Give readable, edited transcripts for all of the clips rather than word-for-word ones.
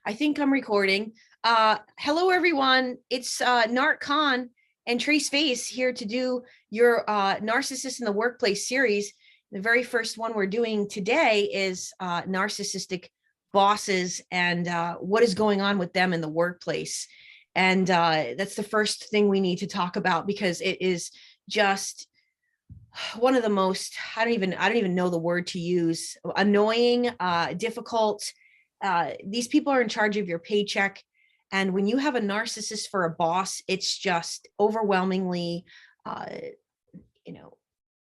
I think I'm recording. Hello, everyone. It's Narc Khan and Trace Face here to do your Narcissist in the Workplace series. The very first one we're doing today is narcissistic bosses and what is going on with them in the workplace. And that's the first thing we need to talk about because it is just one of the most, I don't even know the word to use, annoying, difficult. These people are in charge of your paycheck. And when you have a narcissist for a boss, it's just overwhelmingly, you know,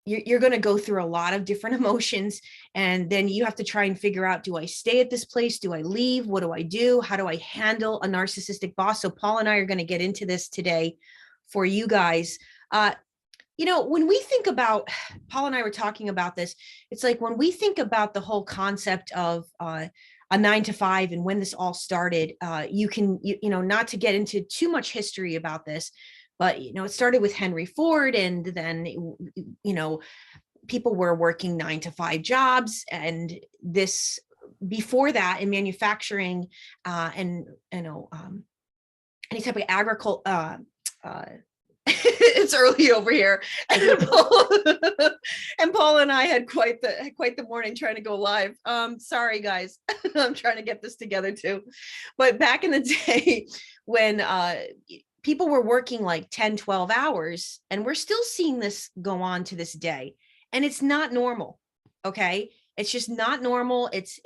you're going to go through a lot of different emotions. And then you have to try and figure out, do I stay at this place? Do I leave? What do I do? How do I handle a narcissistic boss? So Paul and I are going to get into this today for you guys. When we think about, Paul and I were talking about this, it's like when we think about the whole concept of a 9 to 5 and when this all started, not to get into too much history about this, but, it started with Henry Ford, and then, people were working 9 to 5 jobs. And this, before that, in manufacturing and, any type of agriculture, it's early over here. And Paul and I had quite the morning trying to go live. Sorry, guys. I'm trying to get this together too. But back in the day when people were working like 10, 12 hours, and we're still seeing this go on to this day. And it's not normal. Okay. It's just not normal. It's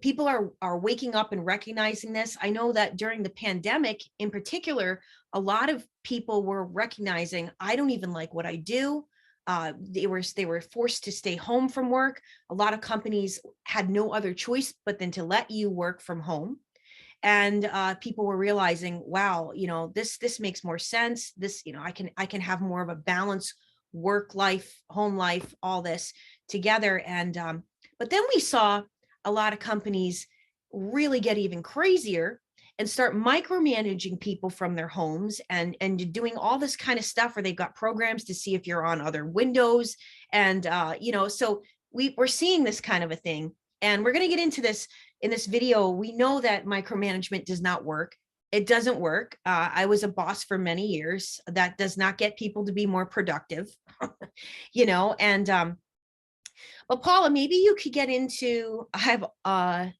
people are waking up and recognizing this. I know that during the pandemic in particular, a lot of people were recognizing, I don't even like what I do. They were forced to stay home from work. A lot of companies had no other choice but then to let you work from home. And people were realizing, wow, this makes more sense. This, I can have more of a balanced work life, home life, all this together. And but then we saw a lot of companies really get even crazier and start micromanaging people from their homes and doing all this kind of stuff where they've got programs to see if you're on other windows. And, so we're seeing this kind of a thing. And we're going to get into this in this video. We know that micromanagement does not work. It doesn't work. I was a boss for many years. That does not get people to be more productive, but Paula, maybe you could get into, I'm going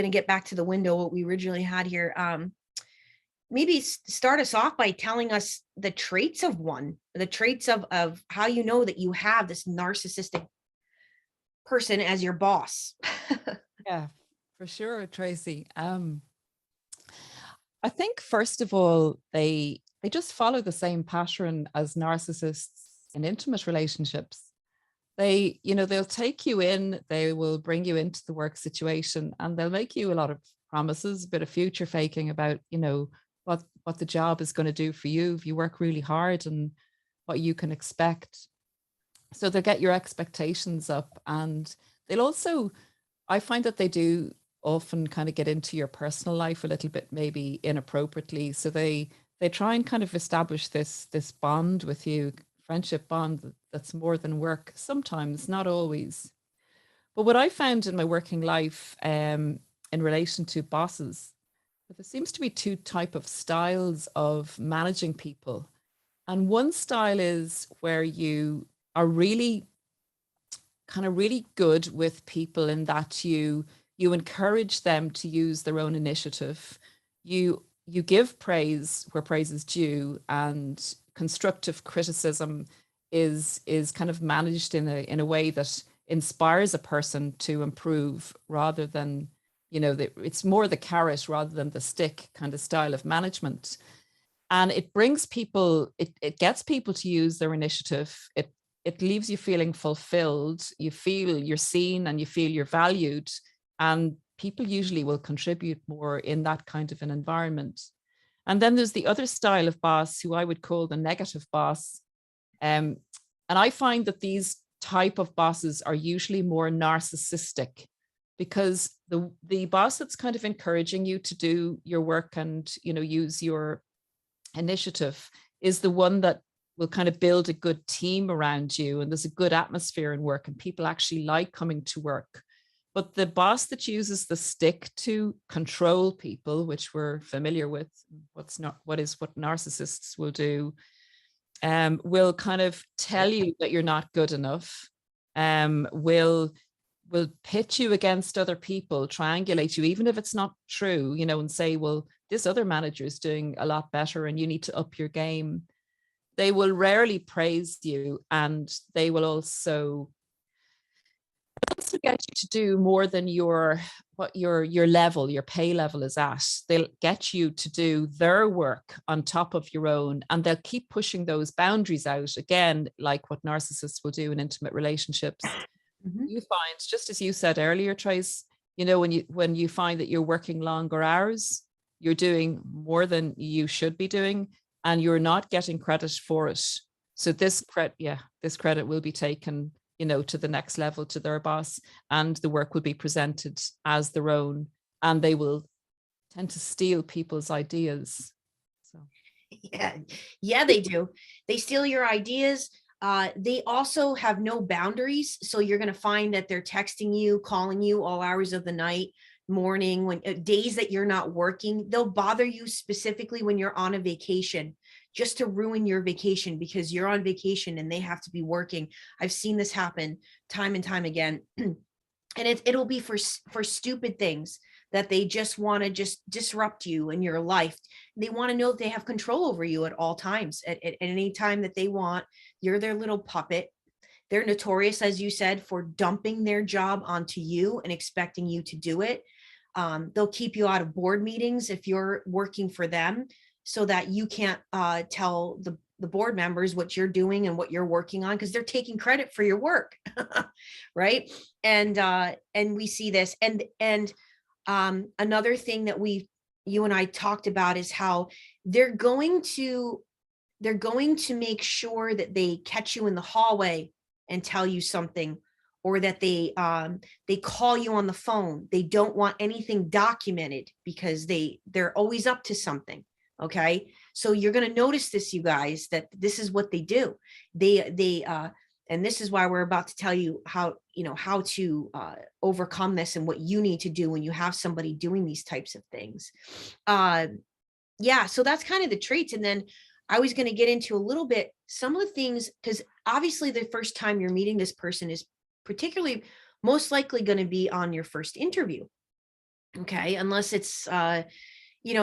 to get back to the window, what we originally had here. Maybe start us off by telling us the traits of how you know that you have this narcissistic person as your boss. Yeah, for sure, Tracy. I think, first of all, they just follow the same pattern as narcissists in intimate relationships. They'll take you in, they will bring you into the work situation, and they'll make you a lot of promises, a bit of future faking about, what the job is going to do for you if you work really hard and what you can expect. So they'll get your expectations up, and they'll also, I find that they do often kind of get into your personal life a little bit, maybe inappropriately. So they try and kind of establish this bond with you, friendship bond that's more than work, sometimes, not always. But what I found in my working life in relation to bosses, there seems to be two type of styles of managing people. And one style is where you are really good with people in that you encourage them to use their own initiative. You give praise where praise is due, and constructive criticism is kind of managed in a way that inspires a person to improve, rather than, it's more the carrot rather than the stick kind of style of management. And it brings people, it gets people to use their initiative. It leaves you feeling fulfilled. You feel you're seen and you feel you're valued, and people usually will contribute more in that kind of an environment. And then there's the other style of boss, who I would call the negative boss. And I find that these type of bosses are usually more narcissistic, because the boss that's kind of encouraging you to do your work and, use your initiative is the one that will kind of build a good team around you, and there's a good atmosphere in work and people actually like coming to work. But the boss that uses the stick to control people, which we're familiar with, what narcissists will do, will kind of tell you that you're not good enough, will pitch you against other people, triangulate you, even if it's not true, you know, and say, well, this other manager is doing a lot better and you need to up your game. They will rarely praise you, and they will also get you to do more than what your level, your pay level is at. They'll get you to do their work on top of your own, and they'll keep pushing those boundaries out, again, like what narcissists will do in intimate relationships. You find, just as you said earlier, Trace, you know, when you find that you're working longer hours, you're doing more than you should be doing, and you're not getting credit for it. So this credit will be taken, you know, to the next level, to their boss, and the work will be presented as their own, and they will tend to steal people's ideas. So yeah, they do. They steal your ideas. They also have no boundaries. So you're going to find that they're texting you, calling you all hours of the night, morning, when days that you're not working. They'll bother you specifically when you're on a vacation, just to ruin your vacation because you're on vacation and they have to be working. I've seen this happen time and time again. And it'll be for stupid things that they just want to just disrupt you in your life. They want to know that they have control over you at all times, at any time that they want. You're their little puppet. They're notorious, as you said, for dumping their job onto you and expecting you to do it. They'll keep you out of board meetings if you're working for them, so that you can't tell the board members what you're doing and what you're working on, because they're taking credit for your work. Right. And we see this. And another thing that you and I talked about is how they're going to make sure that they catch you in the hallway and tell you something, or that they call you on the phone. They don't want anything documented because they're always up to something. Okay. So you're going to notice this, you guys, that this is what they do. And this is why we're about to tell you how to overcome this and what you need to do when you have somebody doing these types of things. Yeah. So that's kind of the traits. And then I was going to get into a little bit, some of the things, because obviously the first time you're meeting this person is particularly most likely going to be on your first interview. Okay. Unless it's,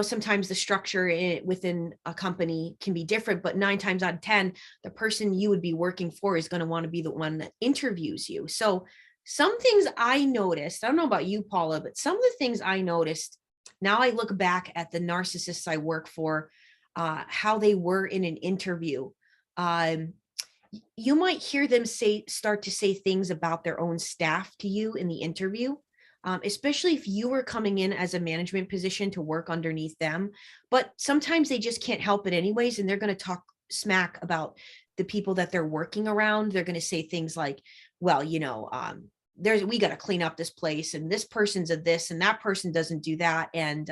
sometimes the structure within a company can be different, but 9 times out of 10, the person you would be working for is going to want to be the one that interviews you. So some things I noticed, I don't know about you, Paula, but some of the things I noticed, now I look back at the narcissists I work for, how they were in an interview. You might hear them start to say things about their own staff to you in the interview. Especially if you were coming in as a management position to work underneath them. But sometimes they just can't help it anyways, and they're going to talk smack about the people that they're working around. They're going to say things like, well, we got to clean up this place, and this person's a this, and that person doesn't do that. And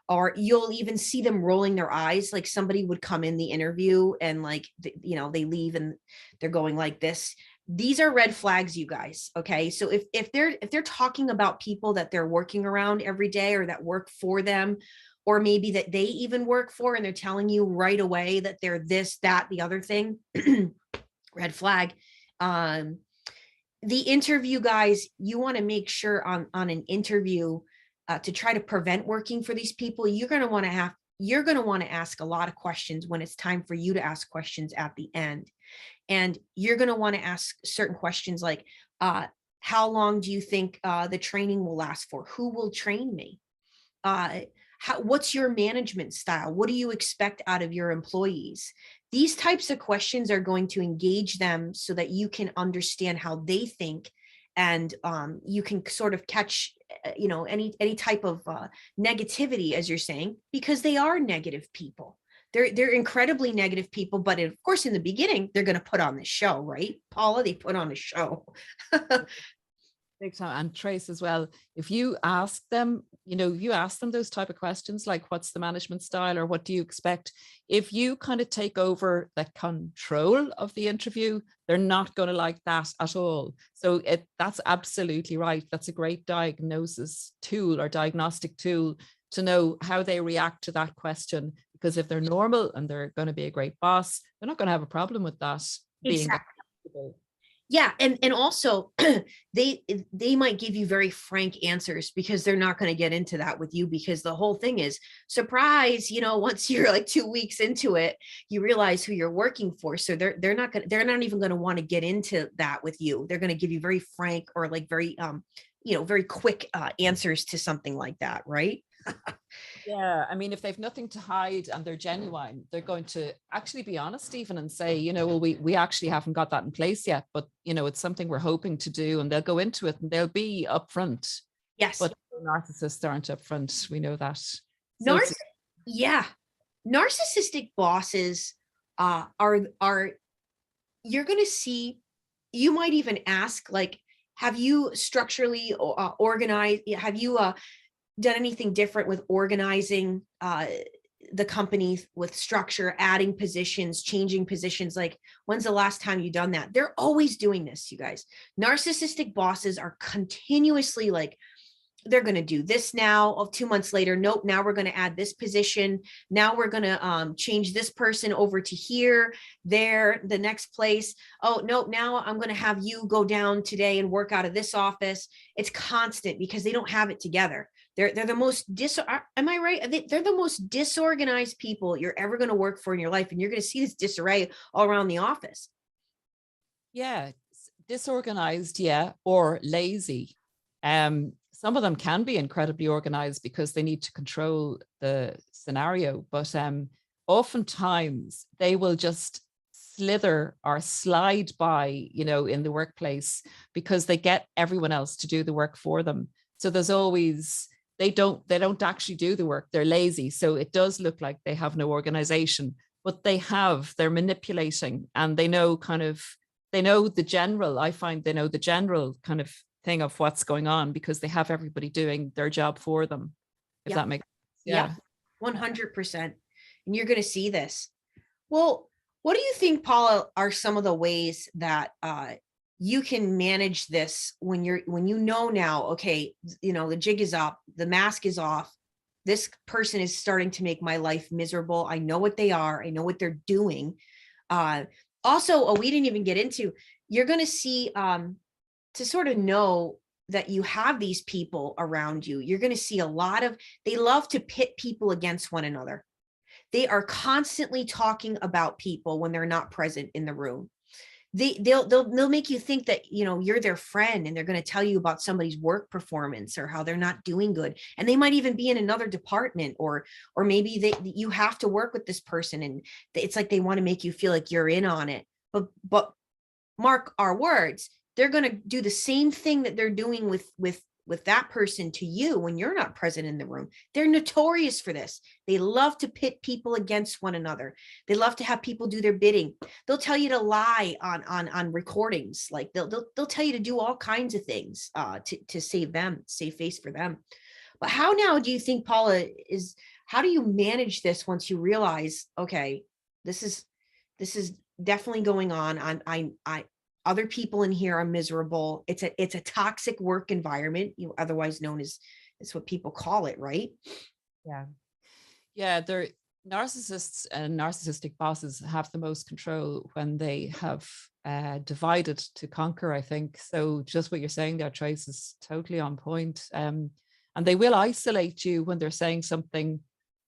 or you'll even see them rolling their eyes, like somebody would come in the interview and they leave and they're going like this. These are red flags, you guys. Okay. So if they're talking about people that they're working around every day, or that work for them, or maybe that they even work for, and they're telling you right away that they're this, that, the other thing, red flag. The interview, guys, you want to make sure on an interview, to try to prevent working for these people, you're going to want to ask a lot of questions when it's time for you to ask questions at the end. And you're going to want to ask certain questions like, how long do you think the training will last for? Who will train me? What's your management style? What do you expect out of your employees? These types of questions are going to engage them so that you can understand how they think, and you can sort of catch any type of negativity, as you're saying, because they are negative people. They're incredibly negative people, but of course in the beginning they're going to put on the show, right, Paula? They put on a show. Big time. And Trace as well, if you ask them, if you ask them those type of questions, like what's the management style or what do you expect? If you kind of take over the control of the interview, they're not going to like that at all. So that's absolutely right. That's a great diagnosis tool or diagnostic tool to know how they react to that question. Because if they're normal and they're going to be a great boss, they're not going to have a problem with that being Exactly. acceptable. Yeah, and also they might give you very frank answers because they're not going to get into that with you, because the whole thing is surprise, once you're like 2 weeks into it, you realize who you're working for. So they're not even going to want to get into that with you. They're going to give you very frank or like very very quick answers to something like that, right? Yeah, I mean, if they've nothing to hide and they're genuine, they're going to actually be honest even and say, well, we actually haven't got that in place yet, but it's something we're hoping to do, and they'll go into it and they'll be upfront. Yes. But narcissists aren't upfront. We know that. So Narciss yeah. Narcissistic bosses are you're going to see, you might even ask, like, have you structurally organized, have you done anything different with organizing the company with structure, adding positions, changing positions? Like, when's the last time you done that? They're always doing this, you guys. Narcissistic bosses are continuously like, they're going to do this now. 2 months later, nope, now we're going to add this position. Now we're going to change this person over to here, there, the next place. Oh, nope, now I'm going to have you go down today and work out of this office. It's constant because they don't have it together. They're the most am I right? They're the most disorganized people you're ever going to work for in your life. And you're going to see this disarray all around the office. yeah, disorganized, yeah, or lazy. Some of them can be incredibly organized because they need to control the scenario, but oftentimes they will just slither or slide by, in the workplace because they get everyone else to do the work for them. So there's always, they don't actually do the work. They're lazy. So it does look like they have no organization, but they're manipulating, and they know the general, I find they know the general kind of thing of what's going on because they have everybody doing their job for them, if Yeah. that makes sense. Yeah. 100%. And you're going to see this. Well, what do you think, Paula, are some of the ways that you can manage this when you know now, okay, the jig is up, the mask is off, this person is starting to make my life miserable. I know what they are. I know what they're doing. Also, we didn't even get into, you're going to see, to sort of know that you have these people around you, you're going to see they love to pit people against one another. They are constantly talking about people when they're not present in the room. They'll make you think that, you're their friend, and they're going to tell you about somebody's work performance or how they're not doing good. And they might even be in another department, or maybe you have to work with this person, and it's like they want to make you feel like you're in on it. But mark our words, they're going to do the same thing that they're doing with that person to you when you're not present in the room. They're notorious for this. They love to pit people against one another. They love to have people do their bidding. They'll tell you to lie on recordings. Like they'll tell you to do all kinds of things to save face for them. But how now do you think, Paula, how do you manage this once you realize, okay, this is definitely going on. I other people in here are miserable. It's a toxic work environment, otherwise known as, it's what people call it, right? Yeah, they're narcissists, and narcissistic bosses have the most control when they have divided to conquer, I think. So just what you're saying there, Trace, is totally on point. And they will isolate you when they're saying something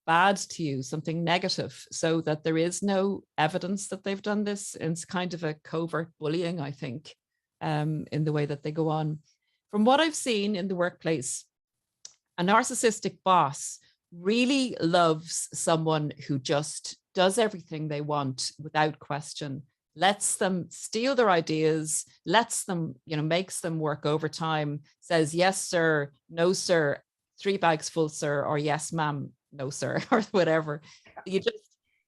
bad to you, something negative, so that there is no evidence that they've done this. And it's kind of a covert bullying, I think, in the way that they go on. From what I've seen in the workplace, a narcissistic boss really loves someone who just does everything they want without question, lets them steal their ideas, lets them, makes them work overtime, says, yes, sir, no, sir, 3 bags full, sir, or yes, ma'am, no, sir, or whatever.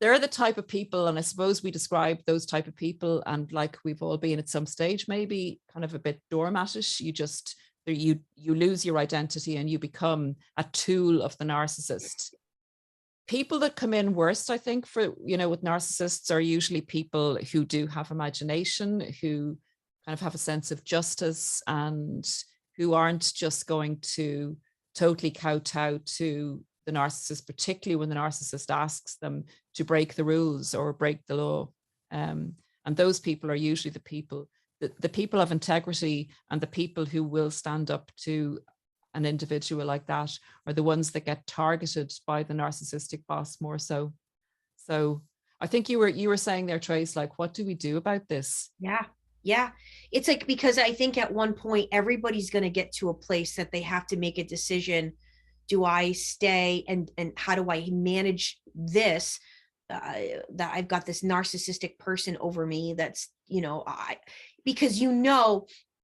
They're the type of people, and I suppose we describe those type of people, and like we've all been at some stage, maybe kind of a bit doormatish. You just you lose your identity and you become a tool of the narcissist. People that come in worst, I think, for, with narcissists are usually people who do have imagination, who kind of have a sense of justice, and who aren't just going to totally kowtow to the narcissist, particularly when the narcissist asks them to break the rules or break the law. And those people are usually the people of integrity, and the people who will stand up to an individual like that are the ones that get targeted by the narcissistic boss more so. So I think you were saying there, Trace, like, what do we do about this? Yeah. It's like, because I think at one point everybody's going to get to a place that they have to make a decision. Do I stay, and how do I manage this? That I've got this narcissistic person over me that's, because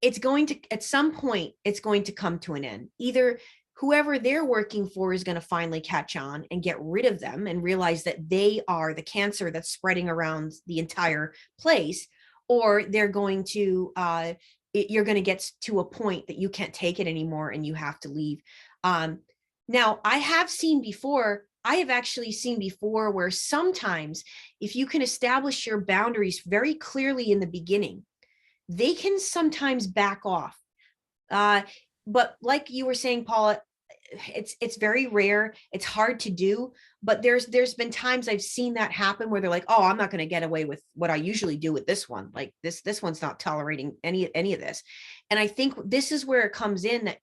it's going to, at some point, it's going to come to an end. Either whoever they're working for is going to finally catch on and get rid of them and realize that they are the cancer that's spreading around the entire place, or they're going to, you're going to get to a point that you can't take it anymore and you have to leave. Now, I have actually seen before where sometimes if you can establish your boundaries very clearly in the beginning, they can sometimes back off. But like you were saying, Paula, it's very rare. It's hard to do, but there's been times I've seen that happen where they're like, oh, I'm not going to get away with what I usually do with this one. Like this one's not tolerating any of this. And I think this is where it comes in that,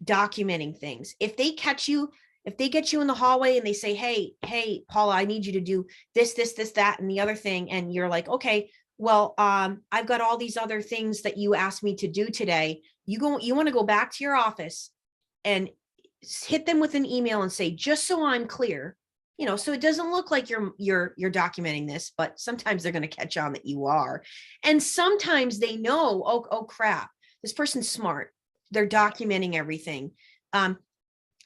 documenting things. If they get you in the hallway and they say, hey, Paula, I need you to do this, that, and the other thing. And you're like, okay, well, I've got all these other things that you asked me to do today. You want to go back to your office and hit them with an email and say, just so I'm clear, so it doesn't look like you're documenting this, but sometimes they're going to catch on that you are. And sometimes they know, oh crap, this person's smart. They're documenting everything. And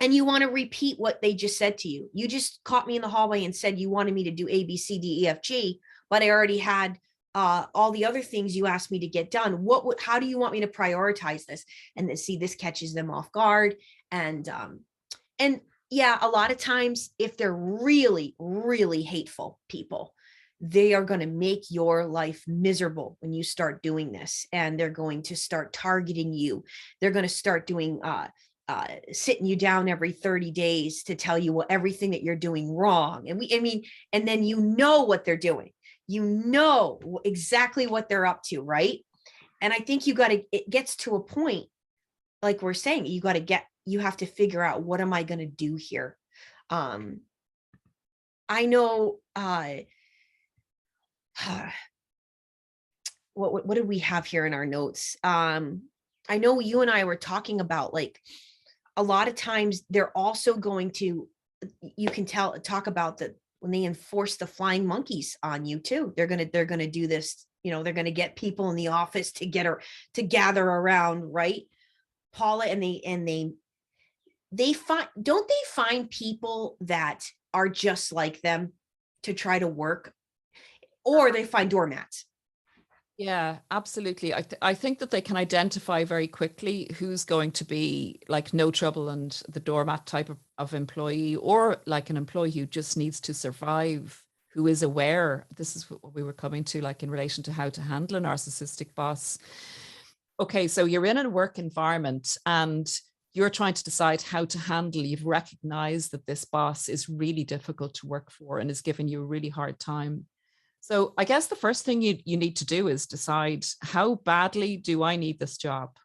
you want to repeat what they just said to you. You just caught me in the hallway and said you wanted me to do A, B, C, D, E, F, G, but I already had all the other things you asked me to get done. How do you want me to prioritize this? And then see, this catches them off guard. And yeah, a lot of times if they're really, really hateful people, they are going to make your life miserable when you start doing this, and they're going to start targeting you. They're going to start doing sitting you down every 30 days to tell you everything that you're doing wrong. And and then what they're doing. Exactly what they're up to, right? And I think it gets to a point, like we're saying, you have to figure out, what am I going to do here? I know, what did we have here in our notes? I know you and I were talking about, like, a lot of times they're also going to, you can talk about when they enforce the flying monkeys on you too. They're going to do this, they're going to get people in the office to gather around, right, Paula? And don't they find people that are just like them to try to work, or they find doormats? Yeah, absolutely. I think that they can identify very quickly who's going to be like no trouble and the doormat type of employee, or like an employee who just needs to survive, who is aware. This is what we were coming to, like, in relation to how to handle a narcissistic boss. Okay, so you're in a work environment and you're trying to decide how to handle. You've recognized that this boss is really difficult to work for and is giving you a really hard time. So I guess the first thing you need to do is decide, how badly do I need this job?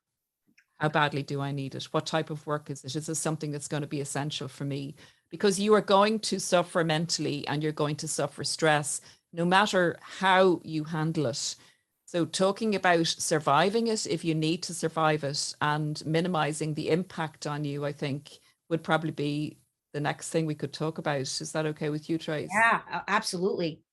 How badly do I need it? What type of work is it? Is this something that's going to be essential for me? Because you are going to suffer mentally and you're going to suffer stress, no matter how you handle it. So talking about surviving it, if you need to survive it, and minimizing the impact on you, I think would probably be the next thing we could talk about. Is that okay with you, Trace? Yeah, absolutely.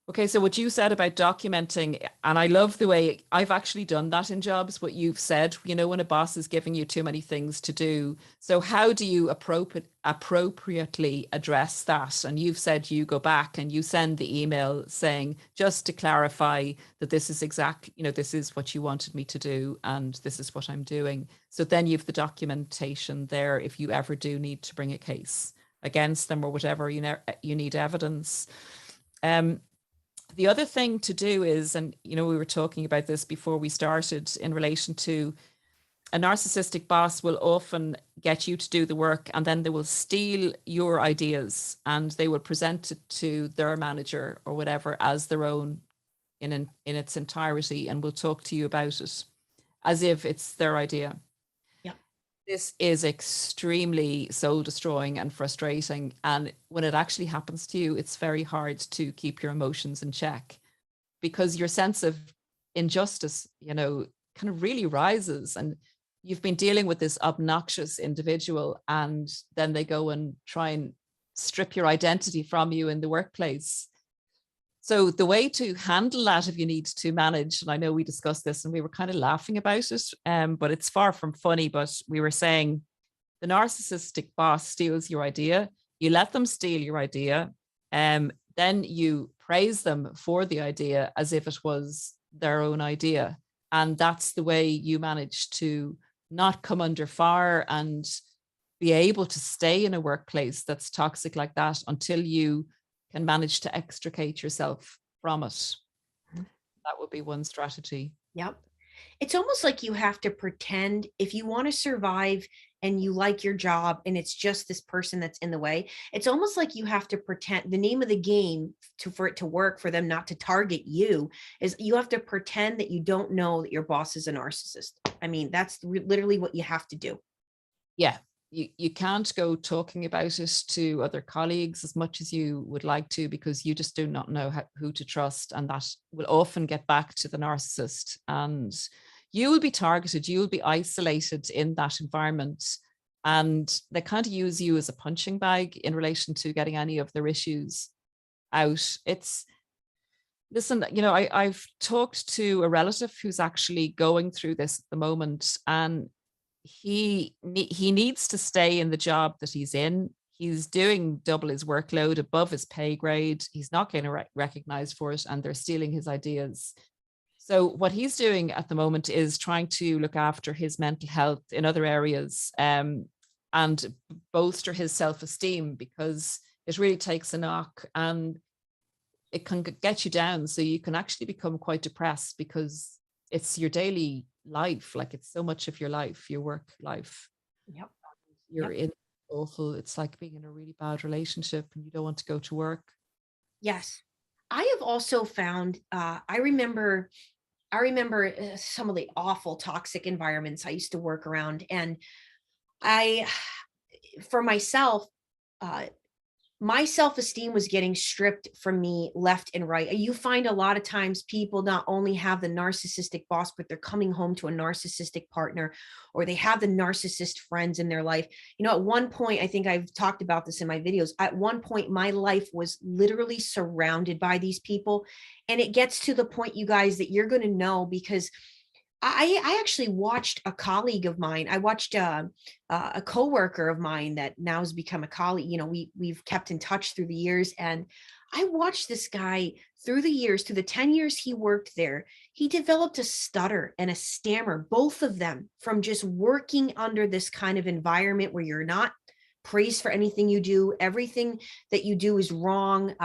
Okay, so what you said about documenting, and I love the way I've actually done that in jobs, what you've said, you know, when a boss is giving you too many things to do. So how do you appropriately address that? And you've said you go back and you send the email saying, just to clarify that this is exactly, you know, this is what you wanted me to do and this is what I'm doing. So then you've the documentation there if you ever do need to bring a case against them or whatever, you need evidence. The other thing to do is, and you know, we were talking about this before we started in relation to a narcissistic boss will often get you to do the work and then they will steal your ideas and they will present it to their manager or whatever as their own in its entirety and will talk to you about it as if it's their idea. Yeah. This is extremely soul destroying and frustrating. And when it actually happens to you, it's very hard to keep your emotions in check because your sense of injustice, you know, kind of really rises. And you've been dealing with this obnoxious individual, and then they go and try and strip your identity from you in the workplace. So the way to handle that, if you need to manage, and I know we discussed this and we were kind of laughing about it, but it's far from funny, but we were saying the narcissistic boss steals your idea, you let them steal your idea, then you praise them for the idea as if it was their own idea. And that's the way you manage to not come under fire and be able to stay in a workplace that's toxic like that until you can manage to extricate yourself from it. That would be one strategy. Yep. It's almost like you have to pretend if you want to survive and you like your job and it's just this person that's in the way. It's almost like you have to pretend the name of the game for it to work, for them not to target you, is you have to pretend that you don't know that your boss is a narcissist. I mean, that's literally what you have to do. Yeah. You can't go talking about it to other colleagues as much as you would like to, because you just do not know who to trust. And that will often get back to the narcissist. And you will be targeted, you will be isolated in that environment. And they kind of use you as a punching bag in relation to getting any of their issues out. Listen, you know, I've talked to a relative who's actually going through this at the moment, and he needs to stay in the job that he's in. He's doing double his workload, above his pay grade. He's not getting recognized for it, and they're stealing his ideas. So what he's doing at the moment is trying to look after his mental health in other areas, and bolster his self-esteem, because it really takes a knock and it can get you down. So you can actually become quite depressed because it's your daily life, like it's so much of your life, your work life. Yep. You're in awful, it's like being in a really bad relationship and you don't want to go to work. Yes. I have also found, I remember some of the awful toxic environments I used to work around. And for myself, my self-esteem was getting stripped from me left and right. You find a lot of times people not only have the narcissistic boss, but they're coming home to a narcissistic partner, or they have the narcissist friends in their life. You know, at one point, I think I've talked about this in my videos, at one point, my life was literally surrounded by these people. And it gets to the point, you guys, that you're going to know, because I actually watched a colleague of mine. I watched a coworker of mine that now has become a colleague. You know, we've kept in touch through the years, and I watched this guy through the years, through the 10 years he worked there. He developed a stutter and a stammer, both of them, from just working under this kind of environment where you're not praised for anything you do. Everything that you do is wrong.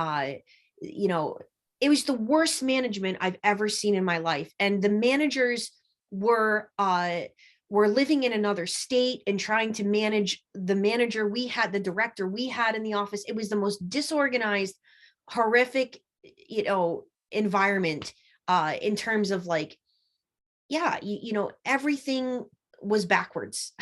You know, it was the worst management I've ever seen in my life. And the managers were living in another state and trying to manage the manager we had, the director we had in the office. It was the most disorganized, horrific, you know, environment, in terms of like, yeah, you know, everything was backwards.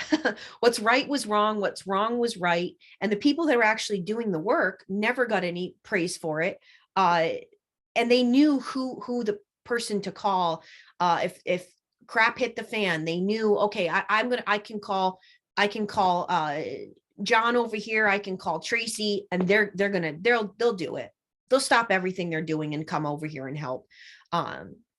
What's right was wrong, what's wrong was right. And the people that were actually doing the work never got any praise for it. And they knew who the person to call, if crap hit the fan. They knew, okay, I can call John over here, I can call Tracy, and they'll do it. they'll stop everything they're doing and come over here and help.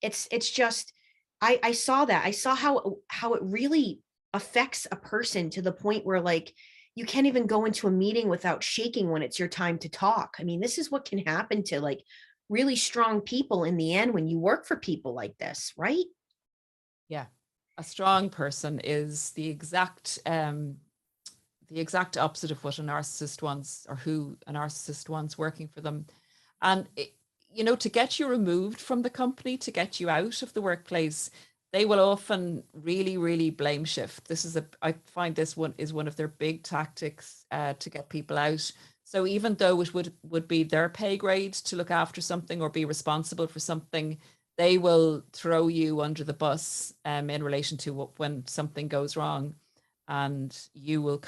It's just, I saw that. I saw how it really affects a person to the point where like you can't even go into a meeting without shaking when it's your time to talk. I mean, this is what can happen to like really strong people in the end when you work for people like this, right? Yeah. A strong person is the exact opposite of what a narcissist wants, or who a narcissist wants working for them. And you know, to get you removed from the company, to get you out of the workplace, they will often really, really blame shift. I find this one is one of their big tactics to get people out. So even though it would be their pay grade to look after something or be responsible for something, they will throw you under the bus in relation to when something goes wrong, and you'll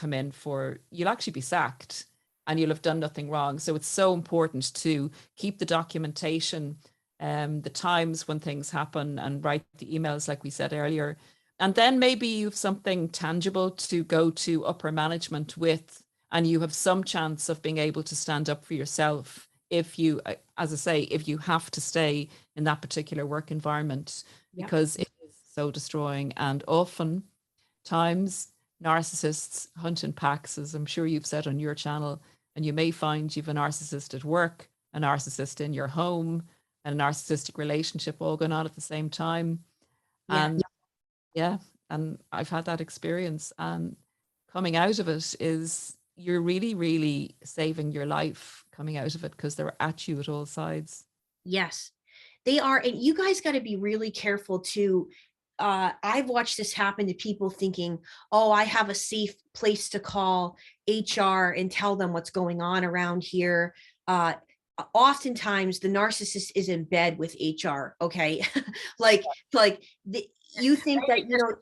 actually be sacked, and you'll have done nothing wrong. So it's so important to keep the documentation, the times when things happen, and write the emails like we said earlier. And then maybe you've something tangible to go to upper management with, and you have some chance of being able to stand up for yourself if you, as I say, if you have to stay in that particular work environment, Yep. because it is so destroying. And often times narcissists hunt in packs, as I'm sure you've said on your channel, and you may find you've a narcissist at work, a narcissist in your home, and a narcissistic relationship all going on at the same time. Yeah. And yeah, and I've had that experience, and coming out of it is, you're really, really saving your life coming out of it, because they're at you at all sides. Yes, they are. And you guys got to be really careful too. I've watched this happen to people thinking, oh, I have a safe place to call HR and tell them what's going on around here. Oftentimes the narcissist is in bed with HR. Okay. like you think that, you know,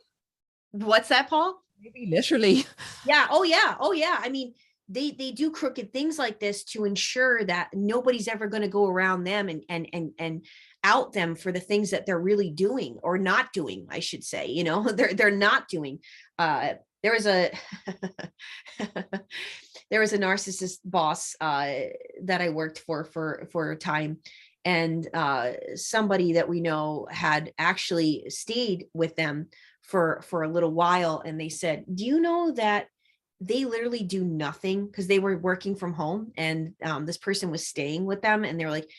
what's that, Paul? Maybe literally. Yeah. Oh yeah. Oh yeah. I mean, they do crooked things like this to ensure that nobody's ever going to go around them and out them for the things that they're really doing, or not doing, I should say. You know, they're not doing. There was a there was a narcissist boss that I worked for a time, and somebody that we know had actually stayed with them for a little while, and they said, do you know that they literally do nothing, because they were working from home, and this person was staying with them, and they're like,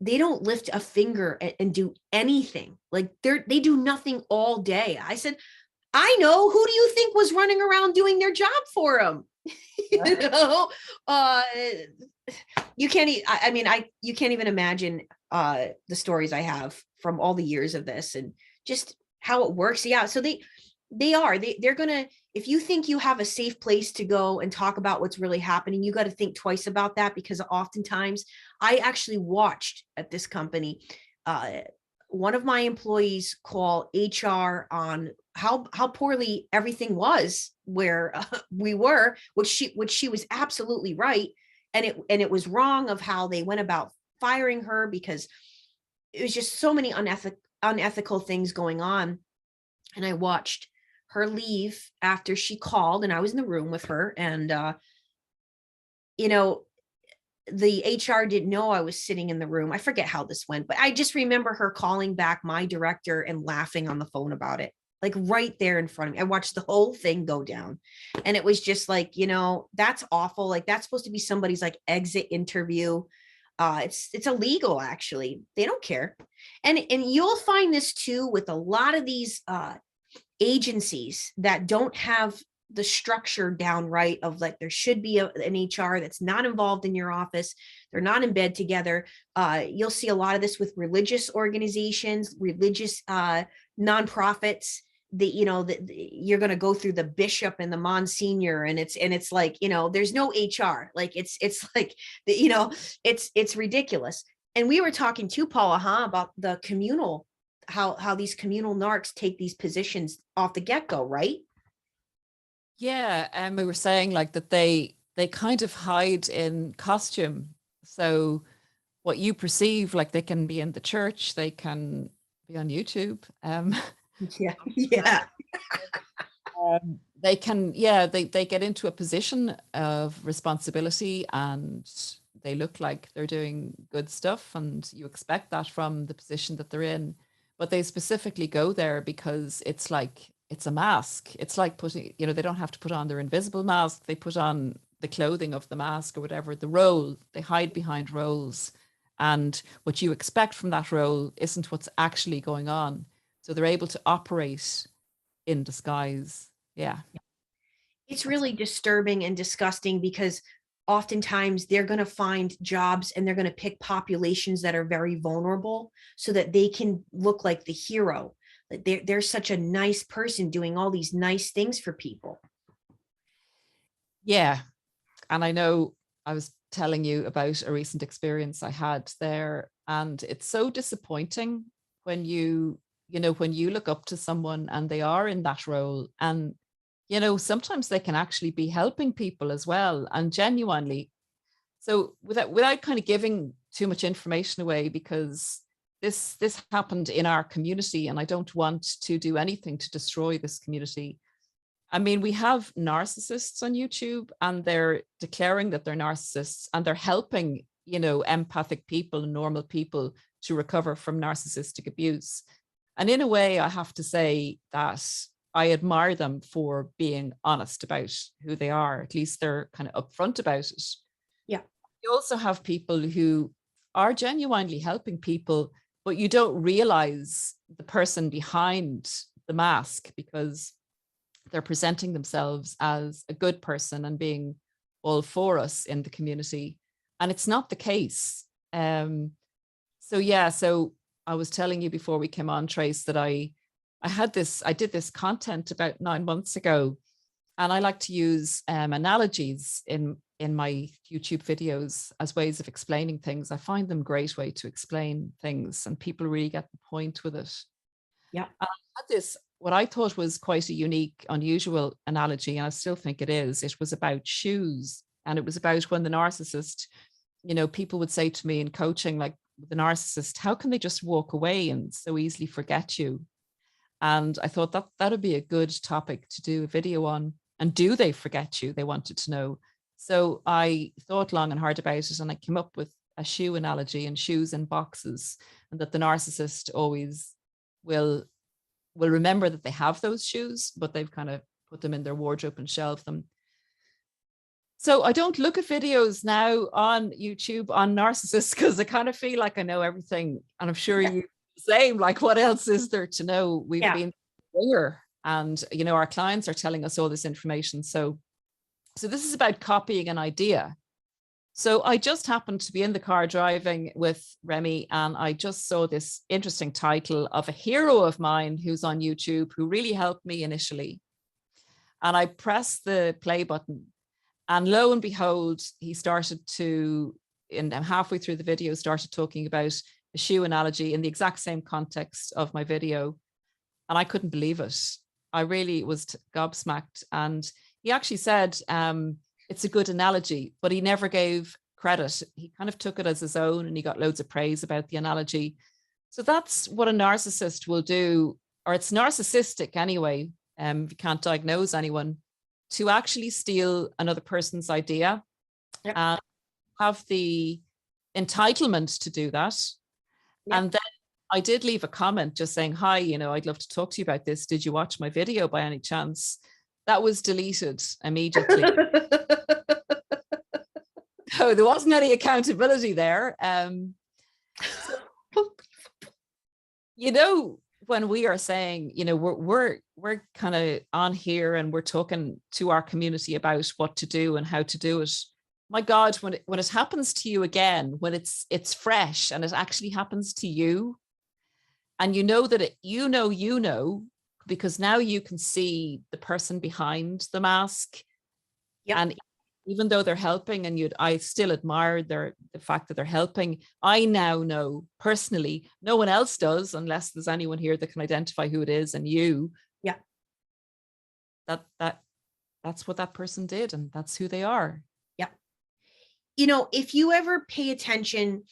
they don't lift a finger and do anything. Like they do nothing all day. I said, I know, who do you think was running around doing their job for them? You know, you can't, you can't even imagine the stories I have from all the years of this and just how it works. Yeah. So they're gonna, if you think you have a safe place to go and talk about what's really happening, you got to think twice about that, because oftentimes I actually watched at this company, one of my employees call HR on how poorly everything was where we were, which she was absolutely right, and it was wrong of how they went about firing her, because it was just so many unethical things going on. And I watched her leave after she called, and I was in the room with her, and you know, the HR didn't know I was sitting in the room. I forget how this went, but I just remember her calling back my director and laughing on the phone about it, like right there in front of me. I watched the whole thing go down, and it was just like, you know, that's awful. Like that's supposed to be somebody's like exit interview. It's illegal, actually. They don't care. And you'll find this too with a lot of these agencies that don't have the structure down right, of like there should be an HR that's not involved in your office. They're not in bed together. You'll see a lot of this with religious organizations, religious nonprofits. You're going to go through the bishop and the monsignor, and it's like, you know, there's no HR. Like it's like, you know, it's ridiculous. And we were talking to Paula, about the communal, how these communal narcs take these positions off the get-go, right? Yeah, and we were saying like that they kind of hide in costume. So what you perceive, like they can be in the church, they can be on YouTube. Yeah, yeah. They can, yeah, they get into a position of responsibility, and they look like they're doing good stuff, and you expect that from the position that they're in. But they specifically go there because it's like, it's a mask. It's like putting, they don't have to put on their invisible mask. They put on the clothing of the mask or whatever, the role. They hide behind roles. And what you expect from that role isn't what's actually going on. So they're able to operate in disguise. Yeah. It's really disturbing and disgusting because oftentimes they're going to find jobs and they're going to pick populations that are very vulnerable so that they can look like the hero. They're such a nice person doing all these nice things for people. Yeah. And I know I was telling you about a recent experience I had there, and it's so disappointing when when you look up to someone and they are in that role, and sometimes they can actually be helping people as well, and genuinely. So without kind of giving too much information away, because this happened in our community, and I don't want to do anything to destroy this community. I mean, we have narcissists on YouTube, and they're declaring that they're narcissists, and they're helping, empathic people and normal people to recover from narcissistic abuse. And in a way, I have to say that I admire them for being honest about who they are. At least they're kind of upfront about it. Yeah. You also have people who are genuinely helping people, but you don't realize the person behind the mask because they're presenting themselves as a good person and being all for us in the community. And it's not the case. So I was telling you before we came on, Trace, that I did this content about 9 months ago, and I like to use analogies in my YouTube videos as ways of explaining things. I find them a great way to explain things, and people really get the point with it. Yeah. I had this, what I thought was quite a unique, unusual analogy, and I still think it is. It was about shoes, and it was about when the narcissist, people would say to me in coaching, like, the narcissist, how can they just walk away and so easily forget you? And I thought that would be a good topic to do a video on. And do they forget you? They wanted to know. So I thought long and hard about it, and I came up with a shoe analogy, and shoes in boxes, and that the narcissist always will remember that they have those shoes, but they've kind of put them in their wardrobe and shelved them. So I don't look at videos now on YouTube on narcissists because I kind of feel like I know everything. And I'm sure you the same, like, what else is there to know? We've been here, and our clients are telling us all this information. So this is about copying an idea. So I just happened to be in the car driving with Remy, and I just saw this interesting title of a hero of mine who's on YouTube who really helped me initially. And I pressed the play button, and lo and behold, he started to, and halfway through the video, started talking about a shoe analogy in the exact same context of my video. And I couldn't believe it. I really was gobsmacked. And he actually said, it's a good analogy, but he never gave credit. He kind of took it as his own, and he got loads of praise about the analogy. So that's what a narcissist will do, or it's narcissistic anyway, if you can't diagnose anyone, to actually steal another person's idea and have the entitlement to do that. And then I did leave a comment just saying, hi, I'd love to talk to you about this. Did you watch my video by any chance? That was deleted immediately. So there wasn't any accountability there. When we are saying, we're kind of on here and we're talking to our community about what to do and how to do it. My God, when it happens to you again, when it's fresh and it actually happens to you, and that because now you can see the person behind the mask. Yep. And even though they're helping, and I still admire the fact that they're helping, I now know personally, no one else does, unless there's anyone here that can identify who it is, and you. Yeah. That's what that person did, and that's who they are. Yeah. If you ever pay attention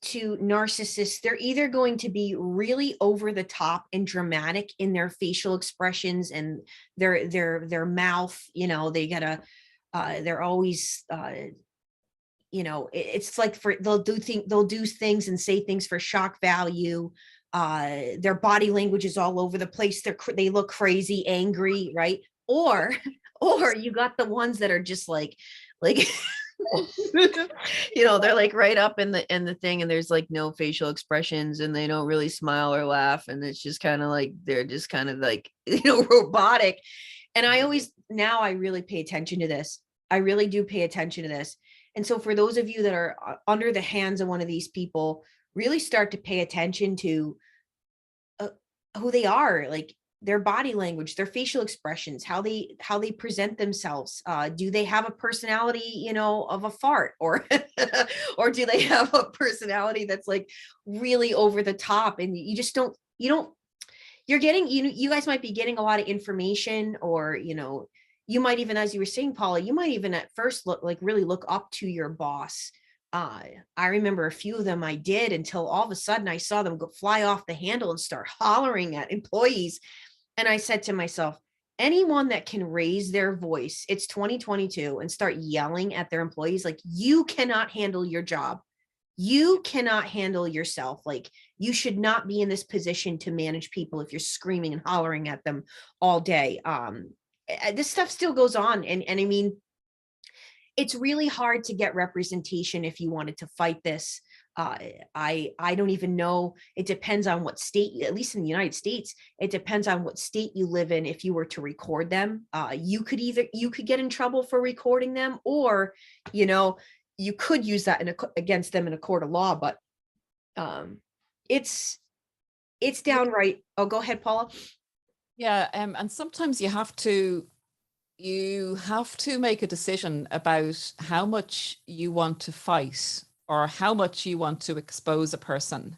to narcissists, they're either going to be really over the top and dramatic in their facial expressions and their mouth. They gotta they're always it's like they'll do things and say things for shock value. Their body language is all over the place. They look crazy, angry, right? Or you got the ones that are just like they're like right up in the thing, and there's like no facial expressions, and they don't really smile or laugh, and it's just kind of like they're just kind of like robotic. And I really pay attention to this. I really do pay attention to this. And so for those of you that are under the hands of one of these people, really start to pay attention to who they are, like their body language, their facial expressions, how they present themselves. Do they have a personality, of a fart, or or do they have a personality that's like really over the top? And you're getting, you guys might be getting a lot of information, or you might even, as you were saying, Paula, you might even at first really look up to your boss. I remember a few of them I did, until all of a sudden I saw them fly off the handle and start hollering at employees. And I said to myself, anyone that can raise their voice, it's 2022, and start yelling at their employees, like, you cannot handle your job. You cannot handle yourself. Like, you should not be in this position to manage people if you're screaming and hollering at them all day. This stuff still goes on. And I mean, it's really hard to get representation if you wanted to fight this. I don't even know. It depends on what state, at least in the United States, it depends on what state you live in. If you were to record them, you could get in trouble for recording them, or, you could use that against them in a court of law. But it's downright. Oh, go ahead, Paula. Yeah. And sometimes you have to make a decision about how much you want to fight, or how much you want to expose a person,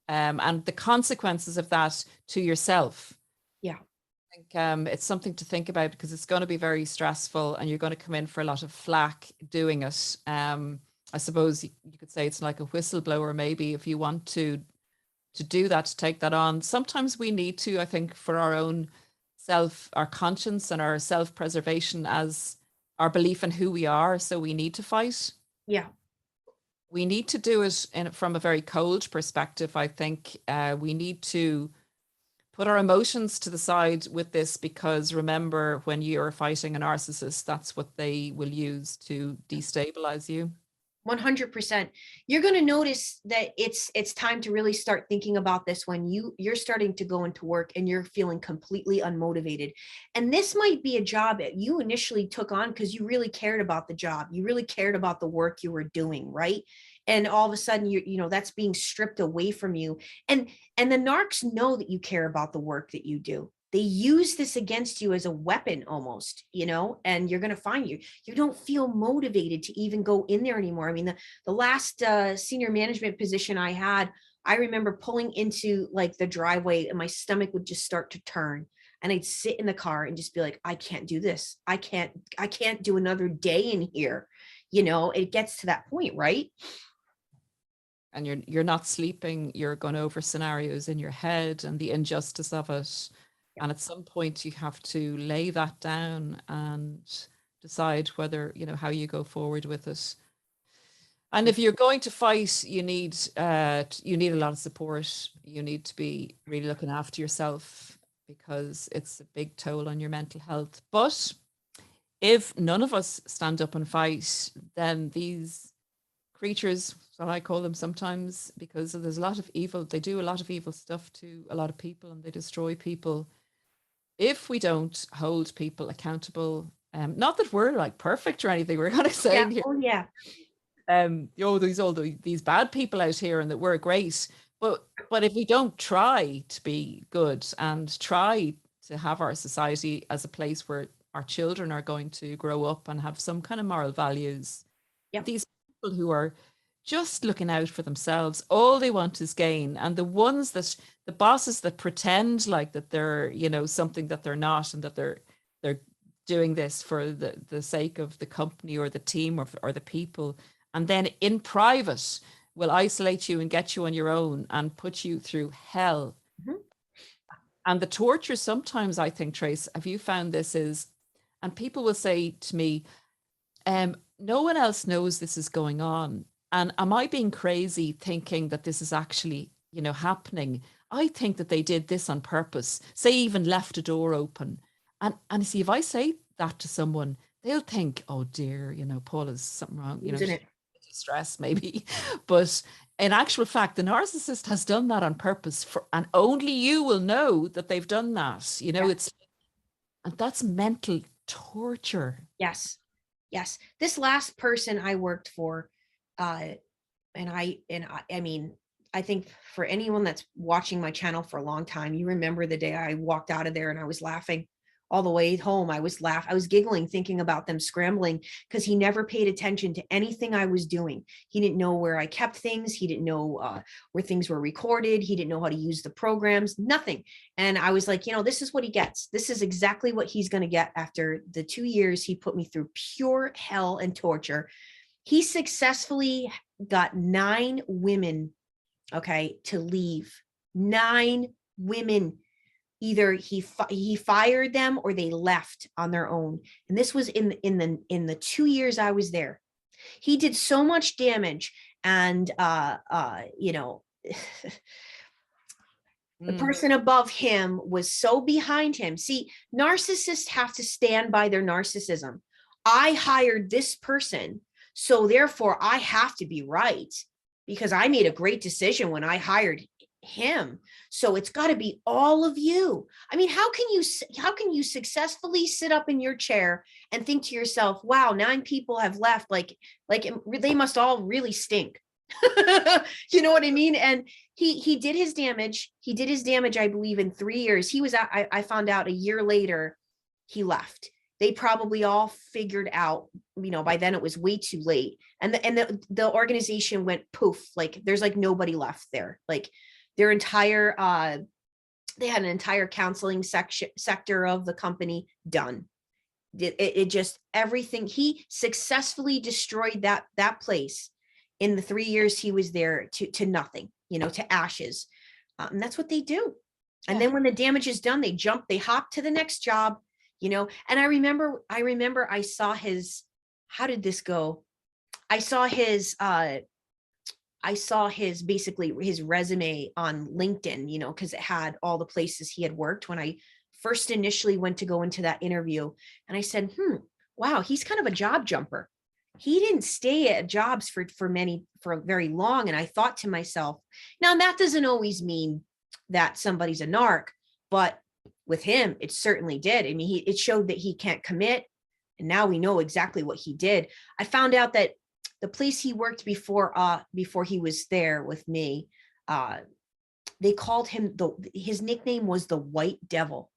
and the consequences of that to yourself. Yeah. I think it's something to think about, because it's going to be very stressful, and you're going to come in for a lot of flack doing it. I suppose you could say it's like a whistleblower, maybe, if you want to do that, to take that on. Sometimes we need to, I think, for our own our conscience and our self-preservation, as our belief in who we are. So we need to fight. Yeah. We need to do it from a very cold perspective. I think we need to put our emotions to the side with this, because remember, when you're fighting a narcissist, that's what they will use to destabilize you. 100%. You're going to notice that it's time to really start thinking about this when you're starting to go into work and you're feeling completely unmotivated. And this might be a job that you initially took on because you really cared about the job. You really cared about the work you were doing, right? And all of a sudden, that's being stripped away from you. And the narcs know that you care about the work that you do. They use this against you as a weapon almost, and you're going to find you don't feel motivated to even go in there anymore. I mean, the last senior management position I had, I remember pulling into like the driveway, and my stomach would just start to turn, and I'd sit in the car and just be like, I can't do this. I can't do another day in here. It gets to that point, right? And you're not sleeping, you're going over scenarios in your head and the injustice of it. And at some point you have to lay that down and decide whether, how you go forward with it. And if you're going to fight, you need a lot of support. You need to be really looking after yourself, because it's a big toll on your mental health. But if none of us stand up and fight, then these creatures, what I call them sometimes, because there's a lot of evil, they do a lot of evil stuff to a lot of people, and they destroy people. If we don't hold people accountable, not that we're like perfect or anything, we're kind of saying here, oh yeah, these bad people out here, and that we're great, but if we don't try to be good and try to have our society as a place where our children are going to grow up and have some kind of moral values, these people who are just looking out for themselves, all they want is gain. And the bosses that pretend like that they're, something that they're not, and that they're doing this for the sake of the company or the team or the people, and then in private will isolate you and get you on your own and put you through hell. Mm-hmm. And the torture sometimes, I think, Trace, have you found this is, and people will say to me, no one else knows this is going on. And am I being crazy thinking that this is actually, happening? I think that they did this on purpose. Say even left a door open. And see, if I say that to someone, they'll think, oh dear, Paula's something wrong, Losing it. stress maybe. But in actual fact, the narcissist has done that on purpose and only you will know that they've done that. Yeah. And that's mental torture. Yes. Yes. This last person I worked for, I mean, I think for anyone that's watching my channel for a long time, you remember the day I walked out of there and I was laughing all the way home. I was giggling, thinking about them scrambling because he never paid attention to anything I was doing. He didn't know where I kept things. He didn't know where things were recorded. He didn't know how to use the programs, nothing. And I was like, this is what he gets. This is exactly what he's going to get after the 2 years he put me through pure hell and torture. He successfully got 9 women, okay, to leave. 9 women. Either he fired them or they left on their own. And this was in the 2 years I was there. He did so much damage, and the person above him was so behind him. See, narcissists have to stand by their narcissism. I hired this person, so therefore I have to be right because I made a great decision when I hired him. So it's got to be all of you. I mean, how can you successfully sit up in your chair and think to yourself, wow, 9 people have left, like they must all really stink. You know what I mean? And he did his damage. He did his damage, I believe, in 3 years. He was I found out a year later he left. They probably all figured out, by then it was way too late. And the organization went poof, like there's like nobody left there. Like their entire they had an entire counseling sector of the company done. It just everything. He successfully destroyed that place in the 3 years he was there to nothing, to ashes. And that's what they do. And then when the damage is done, they hop to the next job, and I remember I saw his, how did this go? I saw his basically his resume on LinkedIn, because it had all the places he had worked when I first initially went to go into that interview. And I said, wow, he's kind of a job jumper. He didn't stay at jobs for very long. And I thought to myself, now that doesn't always mean that somebody's a narc, but with him, it certainly did. I mean, it showed that he can't commit. And now we know exactly what he did. I found out that the place he worked before he was there with me, they called him his nickname was the White Devil.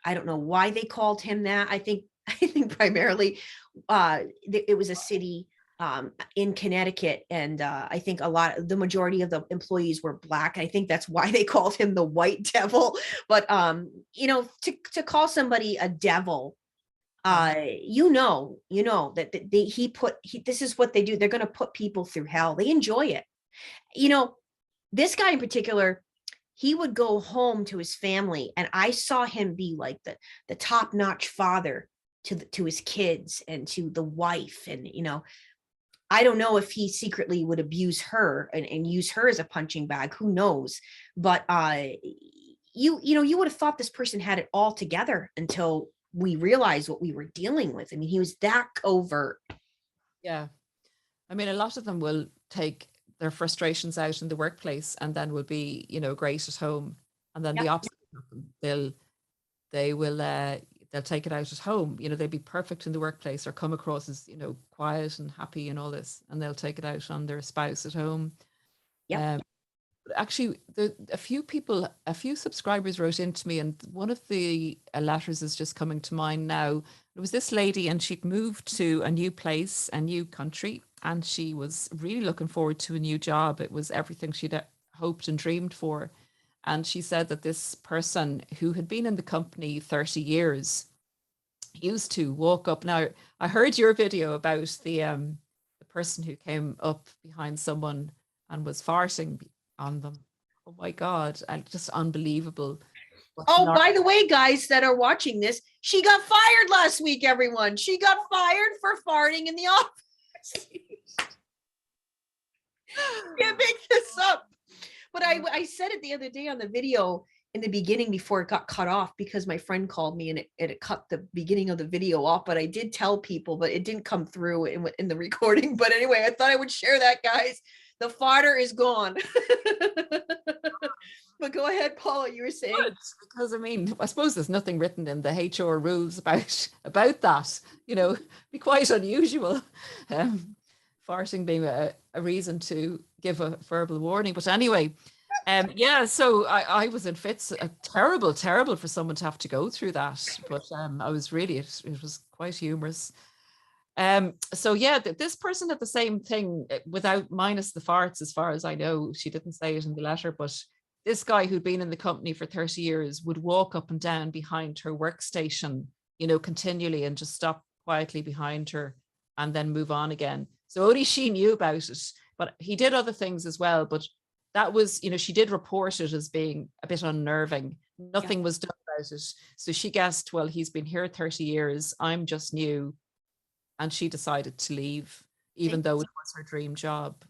I don't know why they called him that. I think primarily it was a city in Connecticut, and I think the majority of the employees were Black. I think that's why they called him the White Devil. But to call somebody a devil, that this is what they do. They're going to put people through hell. They enjoy it. This guy in particular, he would go home to his family, and I saw him be like the top-notch father to his kids and to the wife. And, I don't know if he secretly would abuse her and use her as a punching bag. Who knows? But you would have thought this person had it all together until we realized what we were dealing with. I mean, he was that covert. Yeah. I mean, a lot of them will take their frustrations out in the workplace and then will be, great at home. And then the opposite happen. They'll take it out at home. They'll be perfect in the workplace or come across as, quiet and happy and all this, and they'll take it out on their spouse at home. Yeah. Actually, a few subscribers wrote into me, and one of the letters is just coming to mind now. It was this lady, and she'd moved to a new place, a new country, and she was really looking forward to a new job. It was everything she'd hoped and dreamed for. And she said that this person who had been in the company 30 years used to walk up. Now, I heard your video about the person who came up behind someone and was farting on them. Oh my God, and just unbelievable. Oh, by the way, guys that are watching this, she got fired last week, everyone. She got fired for farting in the office. Can't make this up. But I said it the other day on the video in the beginning before it got cut off, because my friend called me and it cut the beginning of the video off. But I did tell people, but it didn't come through in the recording. But anyway, I thought I would share that, guys. The farter is gone. But go ahead, Paula, you were saying. Good, because I mean, I suppose there's nothing written in the HR rules about that. You know, be quite unusual. Farting being a reason to give a verbal warning. But anyway, yeah, so I was in fits. Terrible for someone to have to go through that. But I was really, it was quite humorous. So yeah, this person had the same thing without minus the farts, as far as I know. She didn't say it in the letter, but this guy who'd been in the company for 30 years would walk up and down behind her workstation, you know, continually, and just stop quietly behind her and then move on again. So only she knew about it, but he did other things as well. But that was, you know, she did report it as being a bit unnerving. Nothing was done about it. So she guessed, well, he's been here 30 years. I'm just new. And she decided to leave, even though it was her dream job.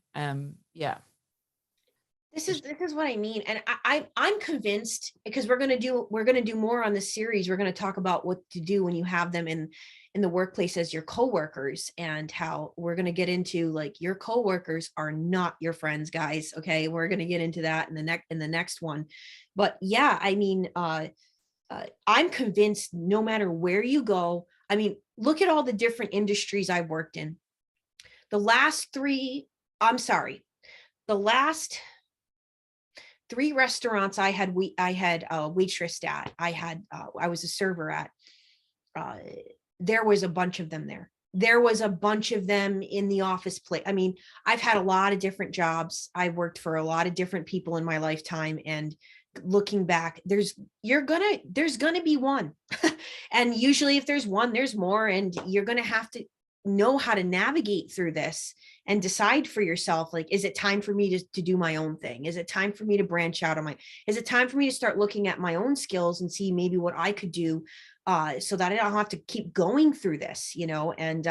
Yeah. This is what I mean. And I'm convinced, because we're going to do more on this series. We're going to talk about what to do when you have them in the workplace as your coworkers, and how we're going to get into, like, your coworkers are not your friends, guys. Okay. We're going to get into that in the next one. But yeah, I mean, I'm convinced no matter where you go, I mean, look at all the different industries I've worked in. The last 3 restaurants I had waitressed at, I was a server at, there was a bunch of them there. There was a bunch of them in the office place. I mean, I've had a lot of different jobs. I've worked for a lot of different people in my lifetime, and looking back, there's gonna be one. And usually if there's one, there's more, and you're gonna have to know how to navigate through this and decide for yourself, like, is it time for me to do my own thing? Is it time for me to branch out is it time for me to start looking at my own skills and see maybe what I could do, so that I don't have to keep going through this, you know? And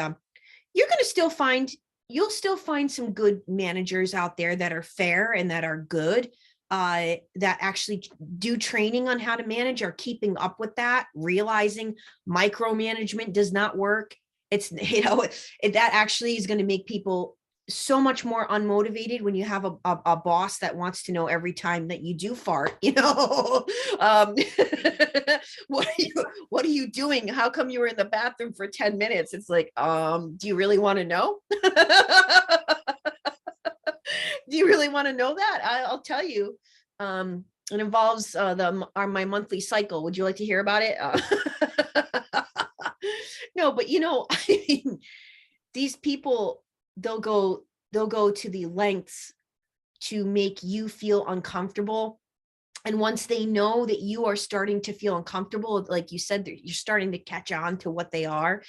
you're going to you'll still find some good managers out there that are fair and that are good, that actually do training on how to manage, are keeping up with that, realizing micromanagement does not work. It's, you know, that actually is going to make people so much more unmotivated when you have a boss that wants to know every time that you do fart, you know. What are you doing? How come you were in the bathroom for 10 minutes? It's like, do you really want to know? Do you really want to know that? I'll tell you. It involves my monthly cycle. Would you like to hear about it? No, but you know, I mean, these people, they'll go to the lengths to make you feel uncomfortable. And once they know that you are starting to feel uncomfortable, like you said, you're starting to catch on to what they are,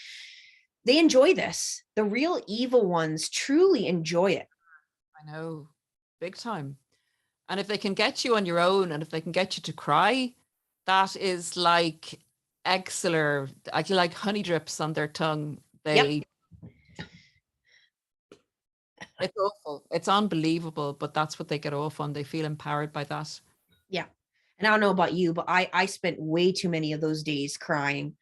they enjoy this. The real evil ones truly enjoy it. I know, big time. And if they can get you on your own, and if they can get you to cry, that is like exceller, like honey drips on their tongue. It's awful. It's unbelievable, but that's what they get off on. They feel empowered by that. Yeah. And I don't know about you, but I spent way too many of those days crying.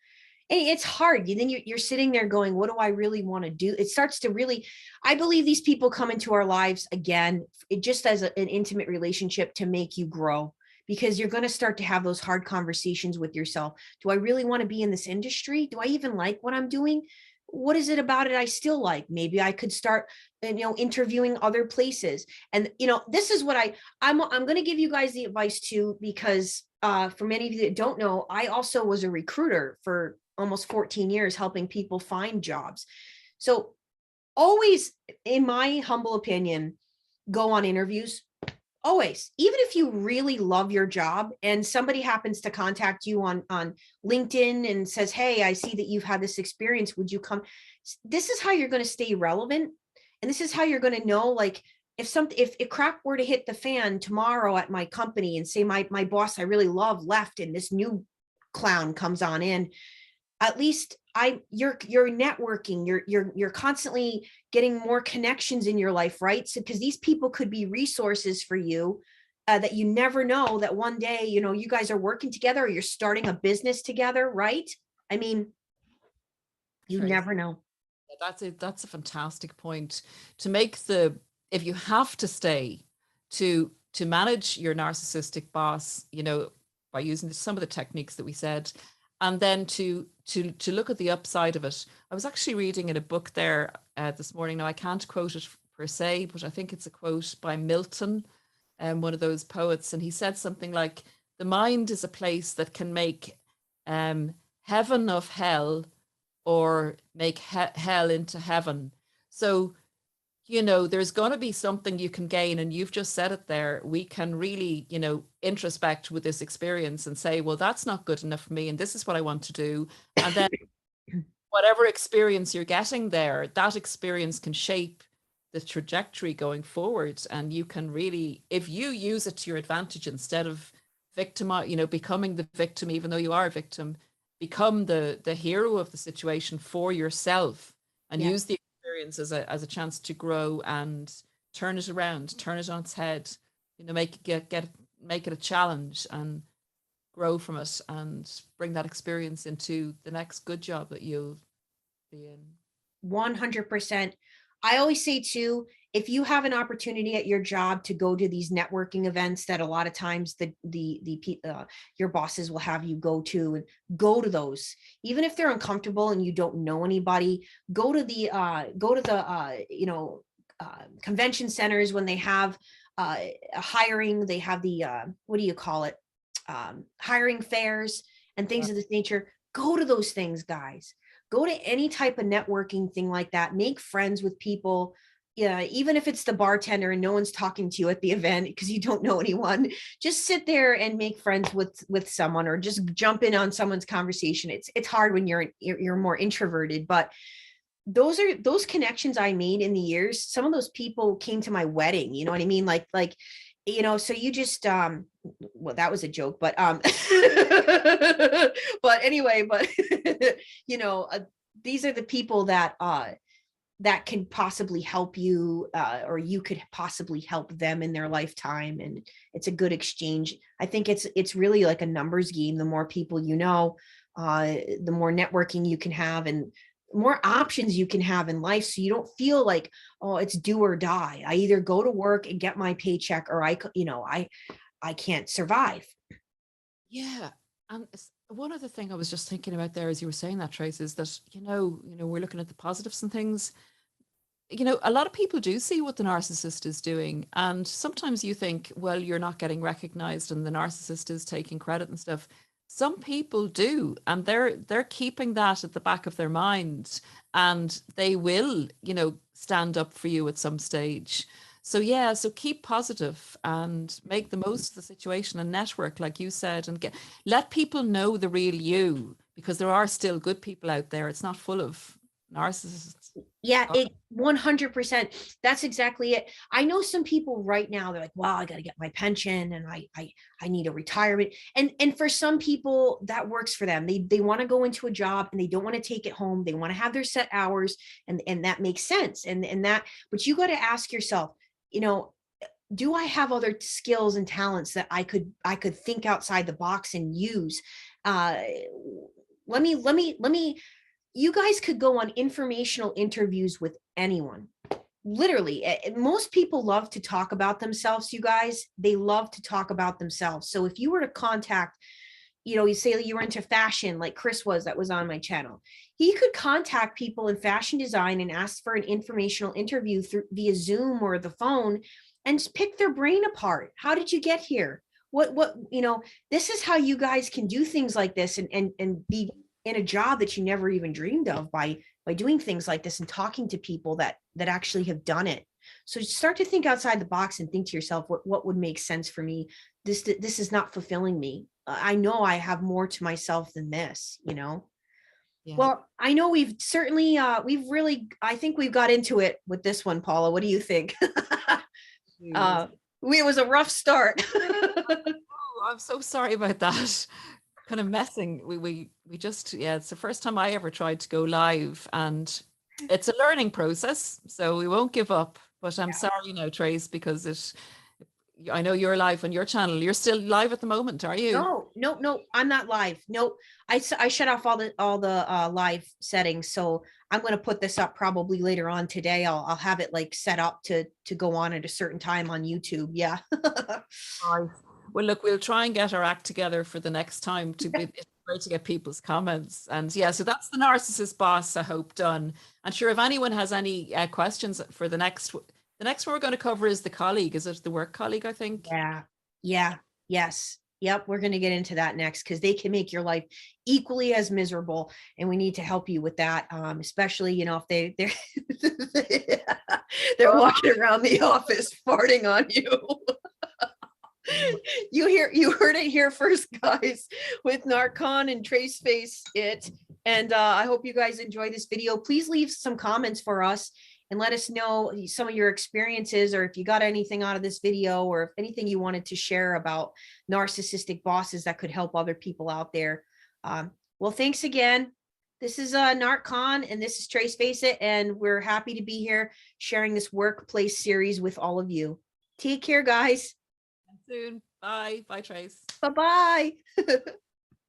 And it's hard. Then you're sitting there going, what do I really want to do? It starts to really, I believe these people come into our lives again, just as an intimate relationship to make you grow, because you're going to start to have those hard conversations with yourself. Do I really want to be in this industry? Do I even like what I'm doing? What is it about it I still like? Maybe I could start, you know, interviewing other places. And, you know, this is what I'm going to give you guys the advice too, because for many of you that don't know, I also was a recruiter for almost 14 years, helping people find jobs. So always, in my humble opinion, go on interviews. Always, even if you really love your job and somebody happens to contact you on LinkedIn and says, hey, I see that you've had this experience, would you come? This is how you're going to stay relevant. And this is how you're going to know, like, if crap were to hit the fan tomorrow at my company and say my boss I really love left and this new clown comes on in, at least you're networking, you're constantly getting more connections in your life, right? So because these people could be resources for you, that you never know that one day, you guys are working together, or you're starting a business together, right? I mean, you Trace. never know. That's a fantastic point. To make if you have to stay to manage your narcissistic boss, by using some of the techniques that we said, and then to look at the upside of it. I was actually reading in a book there this morning. Now I can't quote it per se, but I think it's a quote by Milton, one of those poets, and he said something like, "The mind is a place that can make heaven of hell, or make hell into heaven." So, there's going to be something you can gain. And you've just said it there. We can really, introspect with this experience and say, well, that's not good enough for me, and this is what I want to do. And then whatever experience you're getting there, that experience can shape the trajectory going forward. And you can really, if you use it to your advantage, instead of becoming the victim, even though you are a victim, become the hero of the situation for yourself, and Yeah. use the experience as a chance to grow and turn it around, turn it on its head, make it a challenge, and grow from it, and bring that experience into the next good job that you'll be in. 100%. I always say too, if you have an opportunity at your job to go to these networking events that a lot of times your bosses will have you go to, and go to those, even if they're uncomfortable and you don't know anybody. Go to the convention centers when they have hiring. They have the what do you call it? Hiring fairs and things of this nature. Go to those things, guys. Go to any type of networking thing like that. Make friends with people. Yeah, even if it's the bartender and no one's talking to you at the event because you don't know anyone, just sit there and make friends with someone, or just jump in on someone's conversation. It's hard when you're more introverted, but those connections I made in the years. Some of those people came to my wedding. You know what I mean? So you just well, that was a joke, but but anyway, these are the people that can possibly help you, or you could possibly help them in their lifetime, and it's a good exchange. I think it's really like a numbers game. The more people the more networking you can have, and more options you can have in life, so you don't feel like, oh, it's do or die. I either go to work and get my paycheck, or I can't survive. Yeah. And one other thing I was just thinking about there as you were saying that, Trace, is that, we're looking at the positives and things. A lot of people do see what the narcissist is doing. And sometimes you think, well, you're not getting recognized and the narcissist is taking credit and stuff. Some people do, and they're keeping that at the back of their mind, and they will, stand up for you at some stage. So yeah, so keep positive and make the most of the situation, and network, like you said, and let people know the real you, because there are still good people out there. It's not full of narcissists. Yeah, 100%. That's exactly it. I know some people right now, they're like, wow, I got to get my pension, and I need a retirement. And for some people that works for them. They want to go into a job and they don't want to take it home. They want to have their set hours, and that makes sense. But you got to ask yourself, do I have other skills and talents that I could think outside the box and use? Let me You guys could go on informational interviews with anyone. Literally, most people love to talk about themselves, you guys. They love to talk about themselves. So if you were to contact, you say you were into fashion, like Chris that was on my channel. He could contact people in fashion design and ask for an informational interview via Zoom or the phone, and pick their brain apart. How did you get here? What this is how you guys can do things like this, and be in a job that you never even dreamed of, by doing things like this and talking to people that actually have done it. So start to think outside the box and think to yourself, what would make sense for me? This is not fulfilling me. I know I have more to myself than this. Yeah. Well, I know we've certainly I think we've got into it with this one, Paula. What do you think? It was a rough start. Oh, I'm so sorry about that. kind of messing. We just, yeah, it's the first time I ever tried to go live, and it's a learning process, so we won't give up. But I'm sorry now, Trace, because I know you're live on your channel. You're still live at the moment, are you? No, I'm not live. Nope. I shut off all the live settings. So I'm going to put this up probably later on today. I'll have it like set up to go on at a certain time on YouTube. Yeah. Right. Well, look, we'll try and get our act together for the next time to be it's great to get people's comments. And yeah, so that's the narcissist boss, I hope, done. And sure, if anyone has any questions for the next one we're going to cover is the colleague. Is it the work colleague, I think? Yeah. Yes. Yep. We're going to get into that next because they can make your life equally as miserable. And we need to help you with that. Especially, you know, if they're walking around the office farting on you. You heard it here first, guys, with Narcon and tracefaceit. And I hope you guys enjoy this video. Please leave some comments for us and let us know some of your experiences, or if you got anything out of this video, or if anything you wanted to share about narcissistic bosses that could help other people out there. Well, thanks again. This is Narcon, and this is tracefaceit, and we're happy to be here sharing this workplace series with all of you. Take care, guys. Soon. Bye. Bye, Trace. Bye-bye.